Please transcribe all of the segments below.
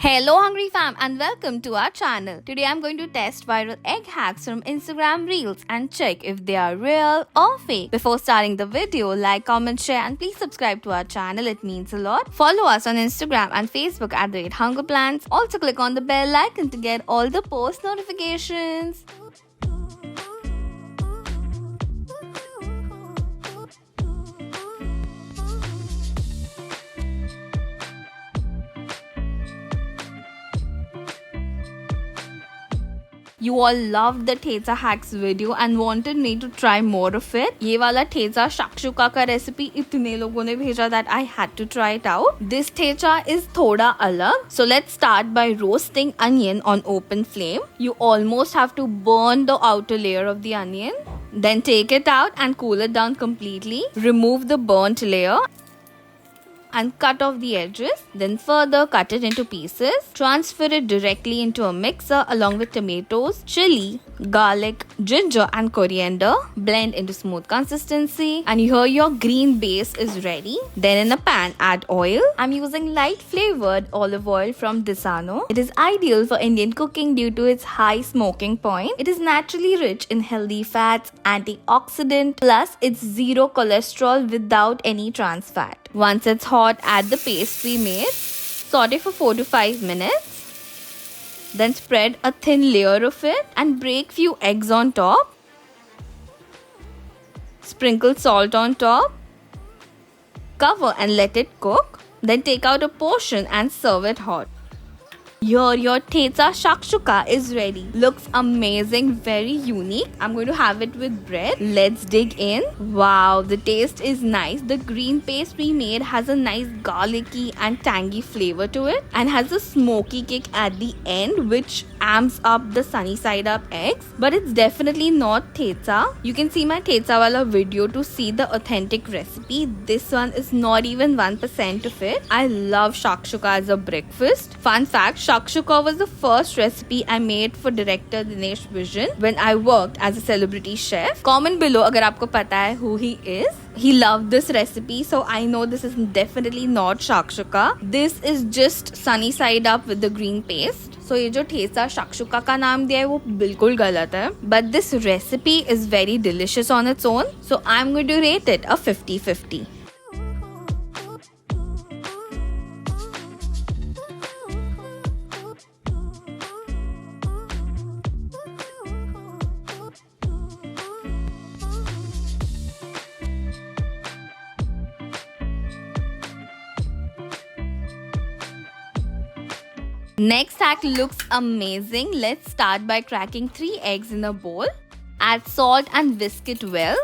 Hello Hungry Fam and welcome to our channel. Today I'm going to test viral egg hacks from Instagram Reels and check if they are real or fake. Before starting the video, like, comment, share and please subscribe to our channel. It means a lot. Follow us on Instagram and Facebook at the Hunger Plans. Also click on the bell icon to get all the post notifications. You all loved the Theza hacks video and wanted me to try more of it. ये वाला Theza shakshuka का recipe इतने लोगों ने भेजा that I had to try it out. This Theza is थोड़ा अलग. So let's start by roasting onion on open flame. You almost have to burn the outer layer of the onion. Then take it out and cool it down completely. Remove the burnt layer and cut off the edges. Then further cut it into pieces. Transfer it directly into a mixer along with tomatoes, chili, garlic, ginger and coriander. Blend into smooth consistency and here your green base is ready. Then in a pan add oil. I'm using light flavored olive oil from Desano. It is ideal for Indian cooking due to its high smoking point. It is naturally rich in healthy fats, antioxidant, plus it's zero cholesterol without any trans fat. Once it's hot, add the paste we made. Saute for 4 to 5 minutes. Then spread a thin layer of it and break few eggs on top. Sprinkle salt on top. Cover and let it cook. Then take out a portion and serve it hot. Here your Theza shakshuka is ready. Looks amazing, very unique. I'm going to have it with bread. Let's dig in. Wow, the taste is nice. The green paste we made has a nice garlicky and tangy flavor to it and has a smoky kick at the end which amps up the sunny side up eggs. But it's definitely not Theza. You can see my Theza wala video to see the authentic recipe. This one is not even 1% of it. I love shakshuka as a breakfast. Fun fact, shakshuka was the first recipe I made for director Dinesh Vision when I worked as a celebrity chef. Comment below अगर आपको पता है who he is. He loved this recipe, so I know this is definitely not shakshuka. This is just sunny side up with the green paste. So ये जो Theza shakshuka का नाम दिया है वो बिल्कुल गलत है. But this recipe is very delicious on its own. So I'm going to rate it a 50-50. Next hack looks amazing. Let's start by cracking 3 eggs in a bowl. Add salt and whisk it well.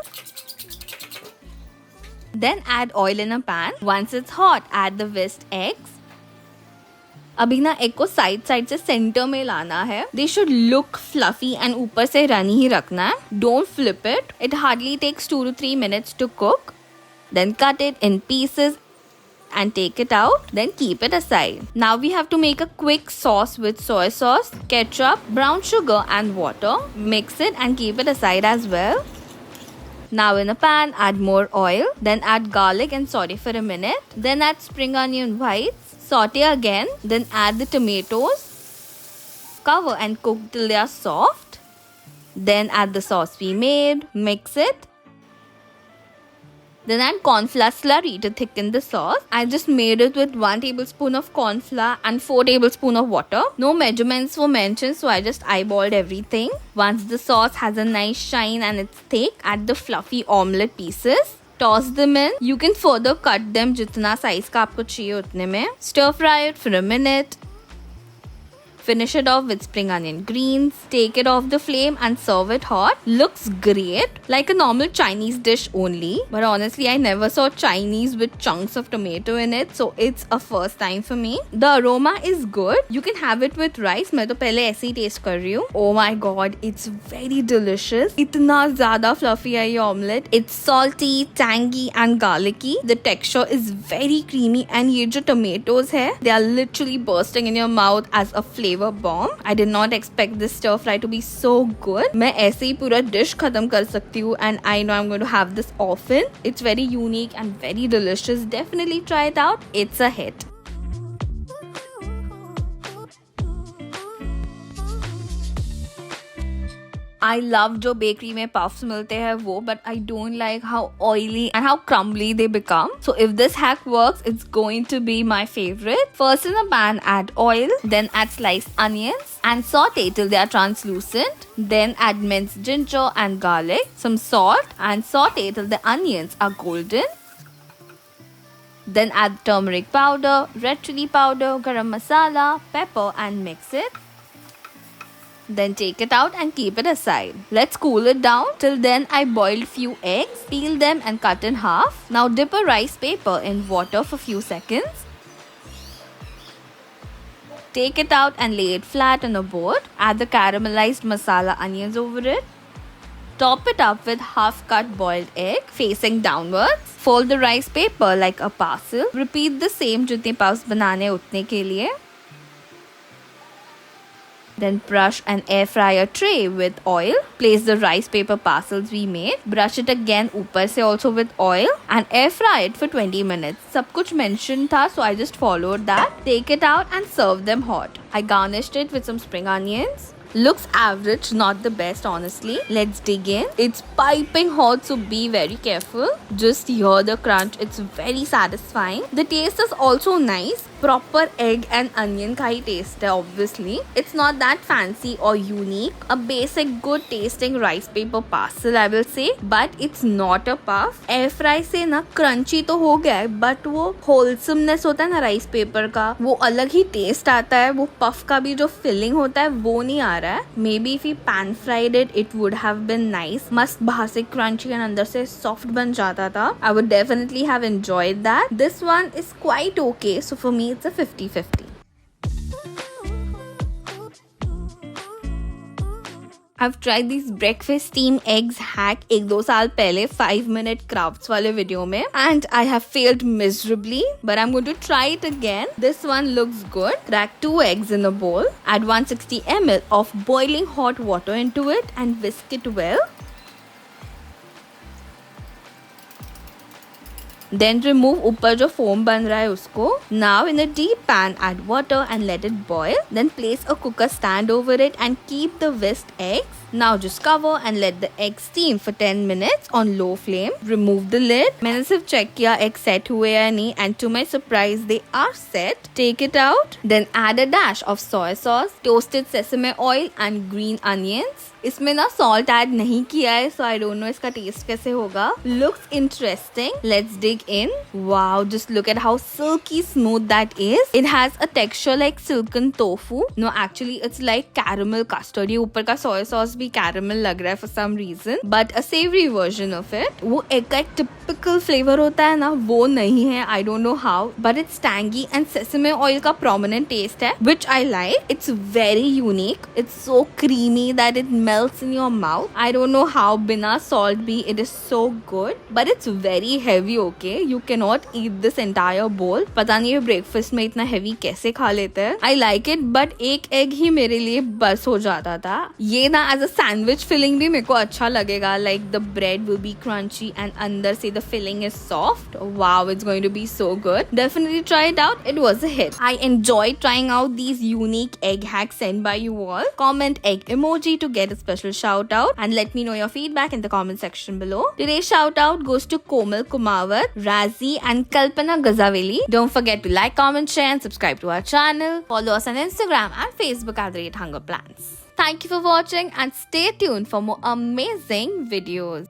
Then add oil in a pan. Once it's hot, add the whisked eggs. अभी ना egg को side से centre में लाना है. They should look fluffy and ऊपर से runny ही रखना है. Don't flip it. It hardly takes 2 to 3 minutes to cook. Then cut it in pieces and take it out, then keep it aside. Now we have to make a quick sauce with soy sauce, ketchup, brown sugar and water. Mix it and keep it aside as well. Now in a pan, add more oil, then add garlic and saute for a minute. Then add spring onion whites, saute again, then add the tomatoes. Cover and cook till they are soft. Then add the sauce we made, mix it. Then add corn flour slurry to thicken the sauce. I just made it with 1 tablespoon of corn flour and 4 tablespoons of water. No measurements were mentioned, so I just eyeballed everything. Once the sauce has a nice shine and it's thick, add the fluffy omelette pieces. Toss them in. You can further cut them जितना size का आपको चाहिए उतने में. Stir fry it for a minute. Finish it off with spring onion greens. Take it off the flame and serve it hot. Looks great, like a normal Chinese dish only. But honestly, I never saw Chinese with chunks of tomato in it, so it's a first time for me. The aroma is good. You can have it with rice. मैं तो पहले ऐसे ही taste कर रही हूँ. Oh my god, it's very delicious. इतना ज़्यादा fluffy है ये omelette. It's salty, tangy and garlicky. The texture is very creamy and ये जो tomatoes है, they are literally bursting in your mouth as a flavor bomb. I did not expect this stir fry to be so good. मैं ऐसे ही पूरा dish खत्म कर सकती हूँ and I know I'm going to have this often. It's very unique and very delicious. Definitely try it out. It's a hit. I love जो bakery में puffs मिलते हैं वो, but I don't like how oily and how crumbly they become. So if this hack works, it's going to be my favorite. First in a pan, add oil, then add sliced onions and saute till they are translucent. Then add minced ginger and garlic, some salt and saute till the onions are golden. Then add turmeric powder, red chili powder, garam masala, pepper and mix it. Then take it out and keep it aside. Let's cool it down. Till then I boiled few eggs, peel them and cut in half. Now dip a rice paper in water for few seconds. Take it out and lay it flat on a board. Add the caramelized masala onions over it. Top it up with half-cut boiled egg facing downwards. Fold the rice paper like a parcel. Repeat the same जितने puffs बनाने उतने के लिए. Then brush an air fryer tray with oil. Place the rice paper parcels we made. Brush it again ऊपर से also with oil and air fry it for 20 minutes. सब कुछ mentioned था, so I just followed that. Take it out and serve them hot. I garnished it with some spring onions. Looks average, not the best honestly. Let's dig in. It's piping hot, so be very careful. Just hear the crunch, it's very satisfying. The taste is also nice. Proper egg and onion का ही taste है obviously. It's not that fancy or unique. A basic good tasting rice paper parcel I will say, but it's not a puff. Air fry से ना crunchy तो हो गया है, but वो wholesomeness होता है ना rice paper का, वो अलग ही taste आता है. वो puff का भी जो filling होता है वो नहीं आ रहा है. Maybe if we pan fried it, it would have been nice. मस्त बाहर से crunchy and अंदर से soft बन जाता था. I would definitely have enjoyed that. This one is quite okay, so for me it's a 50-50. I've tried these breakfast steam eggs hack 1-2 साल पहले 5-minute crafts वाले वीडियो में and I have failed miserably, but I'm going to try it again. This one looks good. Crack 2 eggs in a bowl. Add 160 ml of boiling hot water into it and whisk it well. Then remove ऊपर जो foam बन रहा है उसको. Now in a deep pan add water and let it boil. Then place a cooker stand over it and keep the whisked eggs. Now just cover and let the eggs steam for 10 minutes on low flame. Remove the lid. मैंने सिर्फ check किया egg set हुए या नहीं and to my surprise they are set. Take it out. Then add a dash of soy sauce, toasted sesame oil and green onions. इसमें ना salt add नहीं किया है, so I don't know इसका taste कैसे होगा. Looks interesting. Let's dig in. Wow, just look at how silky smooth that is. It has a texture like silken tofu. No, actually it's like caramel custard. ये ऊपर का soy sauce भी caramel लग रहा है for some reason, but a savory version of it. वो एक का एक typical flavor होता है ना, वो नहीं है. I don't know how, but it's tangy and sesame oil का prominent taste है, which I like. It's very unique. It's so creamy that it melts in your mouth. I don't know how बिना salt भी it is so good, but it's very heavy. Okay, you cannot eat this entire bowl. पता नहीं ये breakfast में इतना heavy कैसे खा लेते हैं. I like it, but एक egg ही मेरे लिए बस हो जाता था. ये ना as a sandwich filling भी मेरे को अच्छा लगेगा. Like the bread will be crunchy and अंदर से the filling is soft. Wow, it's going to be so good. Definitely try it out. It was a hit. I enjoyed trying out these unique egg hacks sent by you all. Comment egg emoji to get a special shout out and let me know your feedback in the comment section below. Today's shout out goes to Komal Kumawat, Razi and Kalpana Gazaveli. Don't forget to like, comment, share and subscribe to our channel. Follow us on Instagram and Facebook at @HungerPlans. Thank you for watching and stay tuned for more amazing videos.